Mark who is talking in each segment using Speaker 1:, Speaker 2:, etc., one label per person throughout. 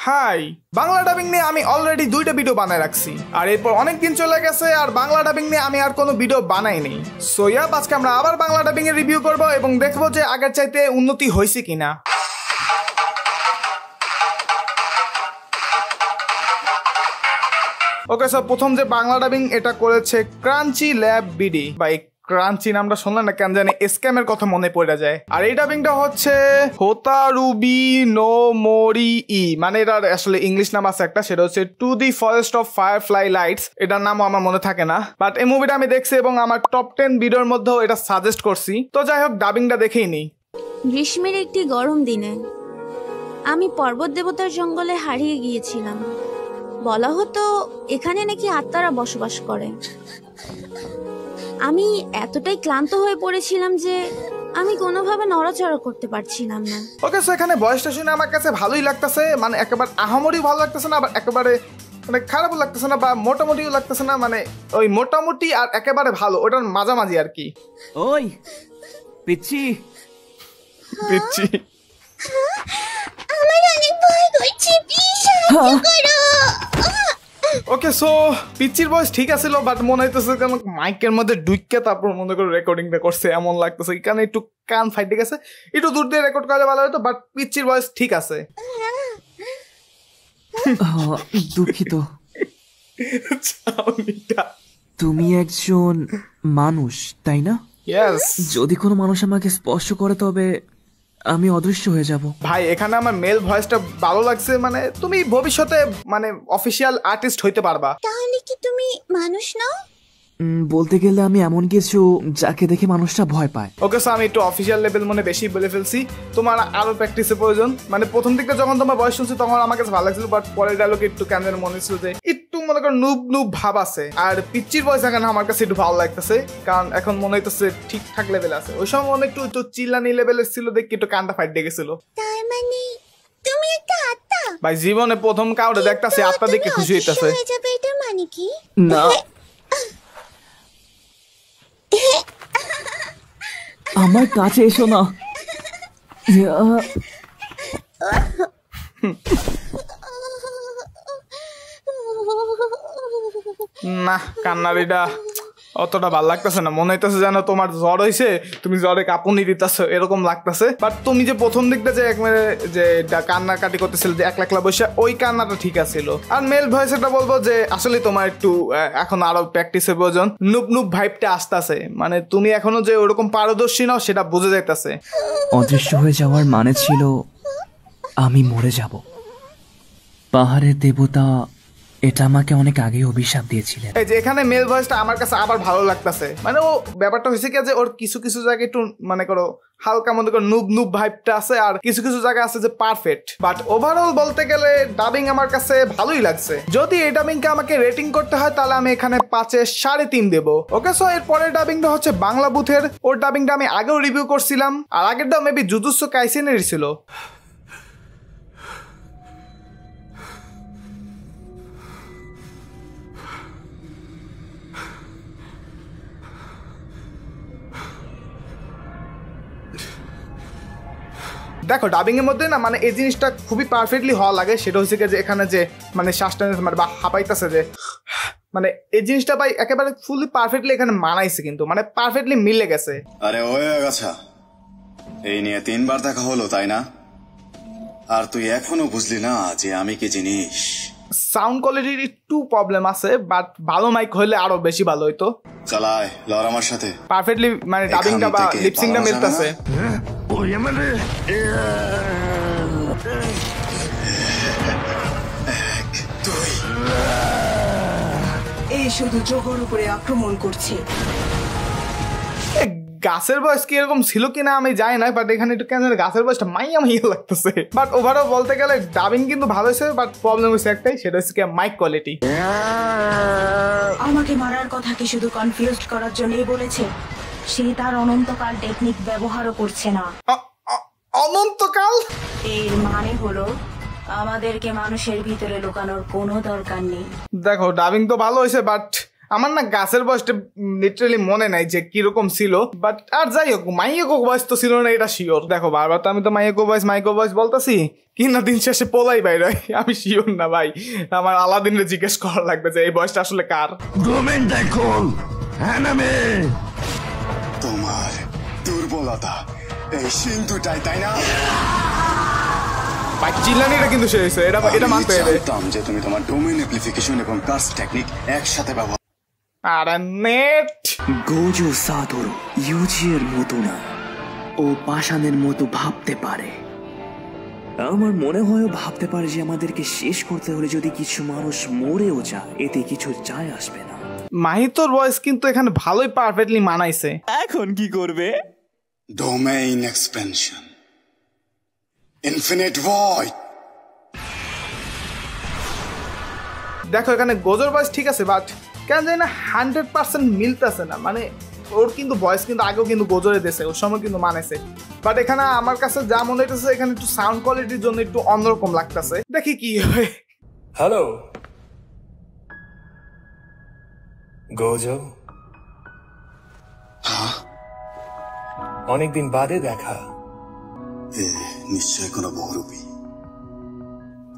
Speaker 1: High, Bangla dubbing নিয়ে আমি already 2টা ভিডিও বানায় রাখছি, আর এরপর অনেক দিন চলে গেছে আর বাংলা ডাবিং নিয়ে আমি আর কোনো ভিডিও বানাইনি। সো আজকে আমরা আবার বাংলা ডাবিং এর রিভিউ করব এবং দেখবো যে আগের চাইতে উন্নতি হয়েছে কিনা। ওকে, সো প্রথম যে বাংলা ডাবিং এটা করেছে Crunchy Lab BD. By Crunchy নামটা শুনলেন না কেন জানি স্ক্যামের কথা মনে পড়ে যায়। আর এই ডাবিংটা হচ্ছে হোতারুবি নো মোরি ই, মানে এটার আসলে ইংলিশ নাম আছে একটা, সেটা হচ্ছে to the forest of firefly lights. এটার নামও আমার মনে থাকে না, বাট এই মুভিটা আমি দেখছি এবং আমার টপ 10 ভিডিওর মধ্যেও এটা সাজেস্ট করছি। তো যাই হোক, ডাবিংটা দেখেই নি।
Speaker 2: গ্রীষ্মের একটি গরম দিনে আমি পর্বত দেবতার জঙ্গলে হারিয়ে গিয়েছিলাম। বলা হতো এখানে নাকি আত্মারা বসবাস করে। আমি এতটাই ক্লান্ত হয়ে পড়েছিলাম যে আমি কোনোভাবে নড়াচড়া করতে পারছিলাম না।
Speaker 1: ওকে, সো এখানে বয়সটা শুনে আমার কাছে ভালোই লাগতেছে, মানে একেবারে আহামরি ভালো লাগতেছে না, আবার একেবারে মানে খারাপও লাগতেছে না, বা মোটামুটিও লাগতেছে না, মানে ওই মোটামুটি আর একেবারে ভালো, ওটার মাঝামাঝি আর কি।
Speaker 3: ওই পিচ্ছি
Speaker 1: পিচ্ছি,
Speaker 2: আমার অনেক ভয় করছে, প্লিজ সাহায্য করো।
Speaker 1: ওকে, সো পিচ্চির ভয়েস ঠিক আছিল, বাট মনে হইতেছে কেন মাইকের মধ্যে ঢুইকে তারপর মনে করে রেকর্ডিংটা করছে এমন লাগতেছে। এখানে একটু কান ফাইটে গেছে, একটু দূর দিয়ে রেকর্ড করলে ভালো হতো, বাট পিচ্চির ভয়েস ঠিক আছে।
Speaker 3: দুঃখিত। তুমি একজন মানুষ, তাই না?
Speaker 1: ইয়েস।
Speaker 3: যদি কোনো মানুষ আমাকে স্পর্শ করে তবে আমি অদৃশ্য হয়ে যাব।
Speaker 1: ভাই, এখানে আমার মেল ভয়েসটা ভালো লাগছে, মানে তুমি ভবিষ্যতে মানে অফিশিয়াল আর্টিস্ট হইতে পারবা।
Speaker 2: তাহলে কি তুমি মানুষ নাও?
Speaker 3: বলতে গেলে আমি এমন কিছু যাকে দেখে মানুষটা ভয় পায়।
Speaker 1: ওকে, সো আমি একটু অফিশিয়াল লেভেল মানে বেশি বলে ফেলছি, তোমার আরো প্র্যাকটিসের প্রয়োজন। মানে প্রথম দিকটা যখন তোমার বয়স শুনছি তখন আমার কাছে ভালো লাগছিল, বাট পরের ডায়লগে একটু কেন যেন মনে হচ্ছিল যে একটু মনে করো নুব নুব ভাব আছে। আর পিচ্চির ভয়েস এখন আমার কাছে একটু ভালো লাগতেছে, কারণ এখন মনে হইতেছে ঠিকঠাক লেভেল আছে। ওই সময় মনে একটু চিল্লানি লেভেলের ছিল, দেখি একটু কানটা ফাইট ডেকেছিল।
Speaker 2: তার মানে তুমি একটা আত্মা?
Speaker 1: ভাই, জীবনে প্রথম কাউরে দেখতাছে আত্মা দেখে খুশি হইতাছে।
Speaker 2: এটা মানে কি?
Speaker 3: না, আমার কাছে এসো না।
Speaker 1: না, কান্নারিটা অতটা ভালো লাগতেছে না, মনে হইতেছে যেন তোমার জ্বর হয়েছে, তুমি জ্বরে কাঁপুনি দিতেছো এরকম লাগতেছে। বাট তুমি যে প্রথম দিকটা যে যে কান্নাকাটি করতেছিল যে একলা বসে, ওই কান্নাটা ঠিক আছিল। আর মেল ভয়েসটা বলবো যে আসলে তোমার একটু এখন আরো প্র্যাকটিসের প্রয়োজন। নুব নুব ভাইবটা আসতেছে, মানে তুমি এখনো যে ওরকম পারদর্শী নাও সেটা বোঝা যাইতেছে।
Speaker 3: অদৃশ্য হয়ে যাওয়ার মানে ছিল আমি মরে যাব। পাহাড়ের দেবতা এটা আমাকে অনেক আগে অভিশাপ দিয়েছিলেন।
Speaker 1: এই যে এখানে মেল ভয়েসটা আমার কাছে আবার ভালো লাগতেছে, মানে ও ব্যাপারটা হয়েছে কি যে ওর কিছু কিছু জায়গায় একটু মনে করো হালকা মনে করো নুব নুব ভাইবটা আছে, আর কিছু কিছু জায়গা আছে যে পারফেক্ট। বাট ওভারঅল বলতে গেলে ডাবিং আমার কাছে ভালোই লাগছে। যদি এই ডাবিংকে আমাকে রেটিং করতে হয় তাহলে আমি এখানে 5-এ 3.5 দেবো। ওকে, সো এর পরের ডাবিংটা হচ্ছে বাংলা বুথের। ওর ডাবিংটা আমি আগেও রিভিউ করছিলাম, আর আগেরটাও মেবি জুজুৎসু কাইসেনের ছিল। দেখো, ডাবিং এর মধ্যে না মানে এই জিনিসটা খুবই পারফেক্টলি হওয়া লাগে, সেটা হচ্ছে যে এখানে যে মানে শ্বাসটা মানে বা হাঁপাইতেছে যে, মানে এই জিনিসটা ভাই একেবারে ফুলি পারফেক্টলি এখানে মানাইছে, কিন্তু মানে পারফেক্টলি মিলে গেছে।
Speaker 4: আরে ওই আচ্ছা, এই নিয়ে 3বার দেখা হলো তাই না? আর তুই এখনো বুঝলি না যে আমি কি জিনিস?
Speaker 1: সাউন্ড কোয়ালিটির একটু প্রবলেম আছে, বাট ভালো মাইক হলে আরো বেশি ভালো হইতো।
Speaker 4: চালায় লর আমার সাথে।
Speaker 1: পারফেক্টলি মানে ডাবিংটা বা লিপসিংটা মিলতেছে।
Speaker 5: এই শুধু জোহর উপরে আক্রমণ করছে।
Speaker 1: গাছের বয়স কি এরকম ছিল কিনা আমি জানি না, বাট এখানে একটু কেন গাছের বয়সটা মাইয়া লাগতেছে। বাট ওভারঅল বলতে গেলে ডাবিং কিন্তু ভালো হয়েছে, বাট প্রবলেম হয়েছে একটাই, সেটা হচ্ছে মাইক কোয়ালিটি।
Speaker 5: আমাকে মারার কথা কি শুধু কনফিউজড করার জন্যই বলেছে? সে তার অনন্তকাল টেকনিক ব্যবহারও করছে না।
Speaker 1: অনন্তকাল
Speaker 5: এর মানে হলো আমাদেরকে মানুষের ভিতরে লুকানোর কোনো দরকার নেই।
Speaker 1: দেখো, ডাবিং তো ভালো হয়েছে, বাট আমার না গাছের বয়সটা লিটারালি মনে নাই যে কিরকম ছিল, বাট আর যাই হোক মাইয়াকো বয়স তো ছিল না এটা শিওর। দেখো বারবার তো আমি তো মাইয়াকো বয়স বলতেছি, কি না দিন শেষে পোলাই বাইরে, আমি শিওর না ভাই। আমার আলাদিনরে জিজ্ঞেস করা লাগবে যে এই বয়সটা আসলে কার।
Speaker 4: তোমার দুর্বলতা এই সিন্ধুটাই, তাই না?
Speaker 1: ভাই চিল্লানিটা কিন্তু শেষ হয়েছে, এটা মানতে হবে।
Speaker 4: জানতাম যে তুমি তোমার ডোমেইন অ্যাপ্লিকেশন এবং কার্স টেকনিক একসাথে ব্যবহার।
Speaker 1: আর নেট
Speaker 3: গোজো সাতোরু ইউজির মতো না, ও পাষাণের মতো ভাবতে পারে। আমার মনে হয় ভাবতে পারে যে আমাদেরকে শেষ করতে হলে যদি কিছু মানুষ মরেও যায় এতে কিছু যায় আসবে না।
Speaker 1: মাহিতোর ভয়েস কিন্তু এখানে ভালোই পারফেক্টলি মানাইছে।
Speaker 3: এখন কি করবে?
Speaker 4: Domain expansion, infinite void.
Speaker 1: দেখো এখানে গোজোর ভয়েস ঠিক আছে, বাট কেন জানি না 100% মিলতেছে না। মানে ওর কিন্তু ভয়েস কিন্তু আগেও কিন্তু গোজরে দিয়েছে, ওর সময় কিন্তু মানেছে, বাট এখানে আমার কাছে যা মনে হইতেছে এখানে একটু সাউন্ড কোয়ালিটির জন্য একটু অন্যরকম লাগতেছে। দেখি কি হয়।
Speaker 6: হ্যালো গোজো, অনেকদিন বাদে দেখা।
Speaker 4: নিশ্চয় কোনো বহুরূপী।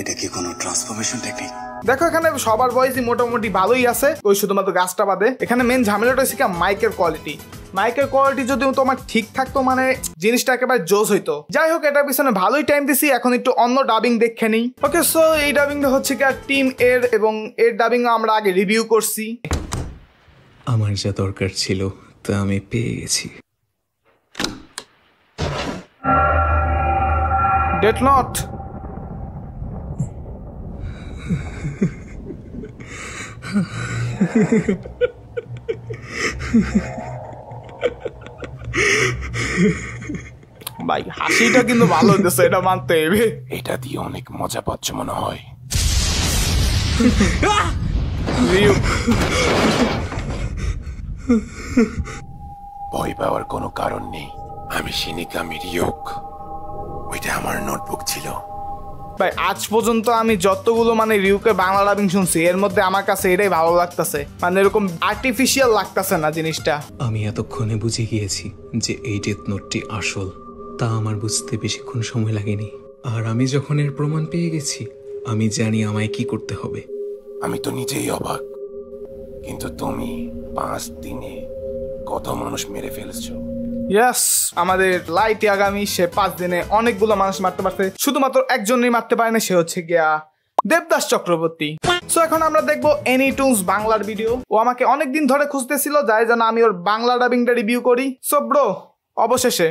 Speaker 4: এটা কি কোনো ট্রান্সফরমেশন টেকনিক?
Speaker 1: দেখো এখানে সবার ভয়েসই মোটামুটি ভালোই আছে, ওই শুধুমাত্র গাছটা বাদে। এখানে মেন ঝামেলাটা হচ্ছে কি মাইকের কোয়ালিটি। মাইকের কোয়ালিটি যদি তোমার ঠিক থাকতো মানে জিনিসটা একেবারে জোস হইতো। যাই হোক এটার পিছনে ভালোই টাইম দিছি, এখন একটু অন্য ডাবিং দেখে নিই। ওকে সো এই ডাবিংটা হচ্ছে কি টিম এর, এবং এর ডাবিং আমরা আগে রিভিউ করছি।
Speaker 7: আমার যা দরকার ছিল তা আমি পেয়ে গেছি।
Speaker 1: ডেথ নট ভাই হাসিটা কিন্তু ভালো হইতেছে, এটা মানতে হবে।
Speaker 6: এটা দিয়ে অনেক মজা পাচ্ছ মনে হয়। ভয় পাওয়ার কোনো কারণ নেই, আমি শিনিকামি রিওক। ওইটা আমার নোটবুক ছিল।
Speaker 1: ভাই আজ পর্যন্ত আমি যতগুলো মানে রিউকে বাংলা ডাবিং শুনছি এর মধ্যে আমার কাছে এটাই ভালো লাগতেছে। মানে এরকম আর্টিফিশিয়াল লাগতেছে না জিনিসটা।
Speaker 7: আমি এতক্ষণে বুঝে গিয়েছি যে এই ডেথ নোটটি আসল, তা আমার বুঝতে বেশিক্ষণ সময় লাগেনি। আর আমি যখন এর প্রমাণ পেয়ে গেছি আমি জানি আমায় কি করতে হবে।
Speaker 6: আমি তো নিজেই অবাক, কিন্তু তুমি 5 দিনে কত মানুষ মেরে ফেলছো।
Speaker 1: ইয়েস, আমাদের লাইট আগামী সে 5 দিনে অনেকগুলো মানুষ মারতে পারছে, শুধুমাত্র একজনই মারতে পারে না, সে হচ্ছে গিয়া দেবদাস চক্রবর্তী। সো এখন আমরা দেখবো এনিটুনস বাংলার ভিডিও। ও আমাকে অনেকদিন ধরে খুঁজতেছিল যাই যেন আমি ওর বাংলা ডাবিংটা রিভিউ করি। সো ব্রো অবশেষে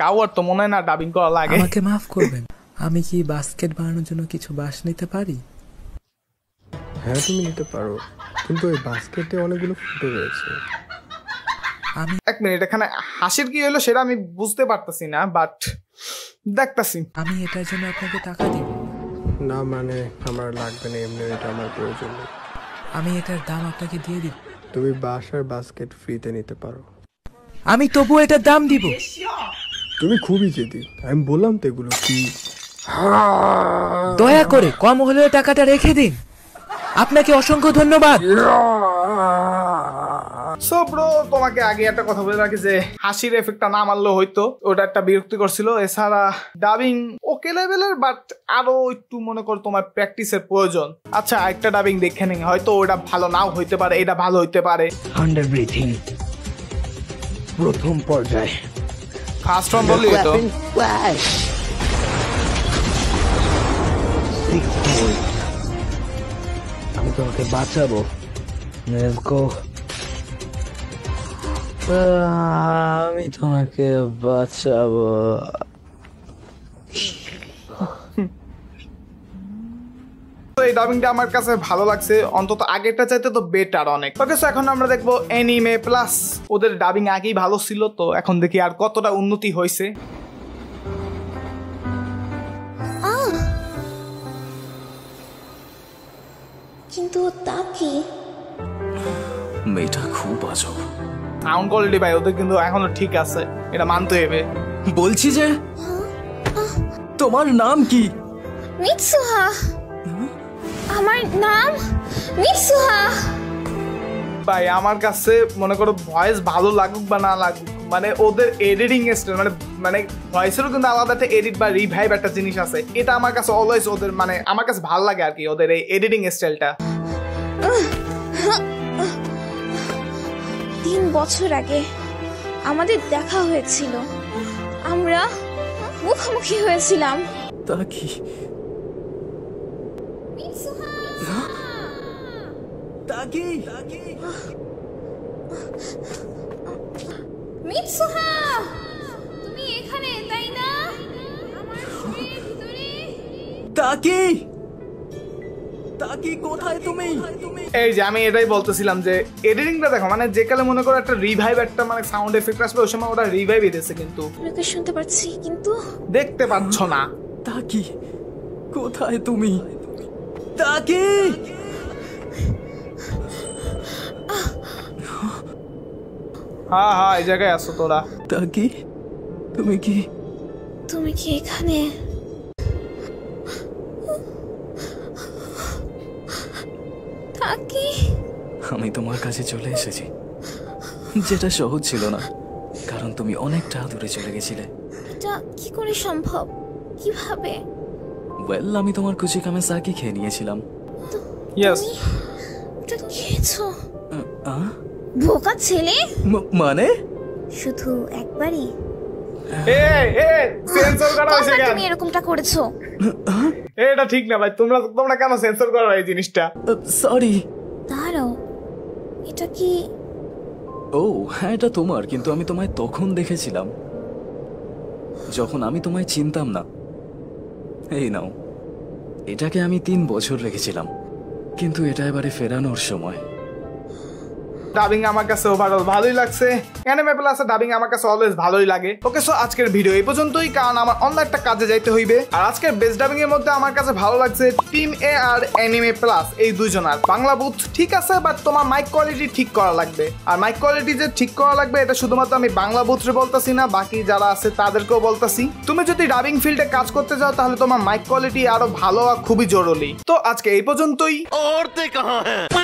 Speaker 1: কাউয়ার তো মনে হয় না ডাবিং করা লাগে।
Speaker 8: আমাকে মাফ করবেন, আমি কি বাস্কেট বানানোর জন্য কিছু বাঁশ নিতে পারি?
Speaker 9: হ্যাঁ তুমি নিতে পারো, কিন্তু ওই বাস্কেটে অনেকগুলো ফুটো রয়েছে।
Speaker 8: আমি
Speaker 1: এক মিনিট, এখানে হাসির কি হলো সেটা আমি বুঝতে পারতেছি না, বাট দেখতাছি।
Speaker 8: আমি এটার জন্য আপনাকে টাকা দিব
Speaker 9: না, মানে আমার লাগবে না, এমনি এটা আমার প্রয়োজন নেই।
Speaker 8: আমি এটার দাম আপনাকে দিয়ে দিব।
Speaker 9: তুমি বাসার বাস্কেট ফ্রিতে নিতে পারো।
Speaker 8: আমি তবু এটার দাম দিব।
Speaker 9: তুমি খুবই জেদি, আমি বললাম তো এগুলো কি।
Speaker 8: দয়া করে কম হলেও টাকাটা রেখে দিন। আপনাকে অসংখ্য ধন্যবাদ।
Speaker 1: সো ব্রো তোমাকে আগে একটা কথা বলে রাখি যে হাসির এফেক্টটা না মারলেও হয়তো, ওটা একটা বিরক্তিকর ছিল। এছাড়া ডাবিং ওকে লেভেলের, বাট আরো একটু মনে করো তোমার প্র্যাকটিসের প্রয়োজন। আচ্ছা একটা ডাবিং দেখে নিন, হয়তো ওটা ভালো নাও হইতে পারে, এটা ভালো হইতে পারে।
Speaker 10: আন্ডার ব্রিথিং প্রথম পর্যায়ে
Speaker 1: ফার্স্ট ওয়ান বললি তো।
Speaker 10: আমি তোমাকে বাঁচাবো। আমি তোমাকে বাঁচাবো।
Speaker 1: এই ডাবিংটা আমার কাছে ভালো লাগছে, অন্তত আগেরটা চাইতে তো বেটার অনেক। ওকে সো এখন আমরা দেখবো এনিমে প্লাস। ওদের ডাবিং আগেই ভালো ছিল, তো এখন দেখি আর কতটা উন্নতি হয়েছে।
Speaker 11: কিন্তু তা কি?
Speaker 3: মেয়েটা খুব আজব।
Speaker 1: সাউন্ড কোয়ালিটি ভাই ওদের কিন্তু এখনো ঠিক আছে, এটা মানতে হবে।
Speaker 3: বলছি যে তোমার নাম কি?
Speaker 11: মিৎসুহা। আমার নাম মিৎসুহা।
Speaker 1: ভাই আমার কাছে মনে করো ভয়েস ভালো লাগুক বা না লাগুক, মানে ওদের এডিটিং স্টাইল মানে ভয়েসেরও কিন্তু আলাদা একটা এডিট বা রিভাইভ একটা জিনিস আছে, এটা আমার কাছে অলওয়েজ ওদের মানে আমার কাছে ভালো লাগে আর কি ওদের এই এডিটিং স্টাইলটা।
Speaker 11: 3 বছর আগে আমাদের দেখা হয়েছিল, আমরা মুখোমুখি হয়েছিলাম।
Speaker 3: তা কি?
Speaker 11: মিৎসুহা, তুমি এখানে, তাই না? আমার শরীরের ভিতরে।
Speaker 3: তাকি কোথায় তুমি?
Speaker 1: এই যে আমি এটাই বলতেছিলাম যে এডিটিংটা দেখো, মানে যে কালে মনে করো একটা রিভাইভ একটা মানে সাউন্ড এফেক্ট আসবে, ওই সময় ওরা রিভাইভ দিতেছে কিন্তু
Speaker 11: লোকে শুনতে পাচ্ছি কিন্তু
Speaker 1: দেখতে পাচ্ছ না।
Speaker 3: তাকি কোথায় তুমি? তাকি
Speaker 1: হ্যাঁ হ্যাঁ এই জায়গায় আসো তোরা।
Speaker 3: তাকি তুমি কি
Speaker 11: এখানে? তাকি
Speaker 3: আমি তোমার কাছে চলে এসেছি, যেটা সহজ ছিল না কারণ তুমি অনেকটা দূরে চলে গেছিলে।
Speaker 11: এটা কি করে সম্ভব? কিভাবে?
Speaker 3: ওয়েল, আমি তোমার কুচিকামে সাকি খেয়ে নিয়েছিলাম।
Speaker 1: ইয়েস,
Speaker 11: এটা খেয়েছো? বোকা ছেলে।
Speaker 3: মানে
Speaker 11: শুধু একবারই?
Speaker 1: সেন্সর করা হয়েছে কেন?
Speaker 11: তুমি এরকমটা করেছো,
Speaker 1: এটা ঠিক না ভাই। তোমরা কেন সেন্সর করো এই জিনিসটা?
Speaker 3: সরি।
Speaker 11: দাঁড়াও, এটা কি?
Speaker 3: ও হ্যাঁ, এটা তোমার, কিন্তু আমি তোমায় তখন দেখেছিলাম যখন আমি তোমায় চিনতাম না। এই নাও, এটাকে আমি 3 বছর রেখেছিলাম, কিন্তু এটা এবারে ফেরানোর সময়।
Speaker 1: ডাবিং আমার কাছে ওভারঅল ভালোই লাগছে। অ্যানিমে প্লাসে ডাবিং আমার কাছে অলওয়েজ ভালোই লাগে। ওকে, সো আজকের ভিডিও এই পর্যন্তই, কারণ আমার অন্য একটা কাজে যাইতে হইবে। আর আজকের বেস্ট ডাবিং এর মধ্যে আমার কাছে ভালো লাগছে টিম এ আর অ্যানিমে প্লাস এই দুইজনার বাংলা বুথ ঠিক আছে, বাট তোমার মাইক কোয়ালিটি ঠিক করা লাগবে। আর মাইক কোয়ালিটি যে ঠিক করা লাগবে এটা শুধুমাত্র আমি বাংলা বুথে বলতাছি না, বাকি যারা আছে তাদেরকেও বলতাছি। তুমি যদি ডাবিং ফিল্ডে কাজ করতে চাও তাহলে তোমার মাইক কোয়ালিটি আরো ভালো আর খুবই জরুরি। তো আজকে এই পর্যন্তই।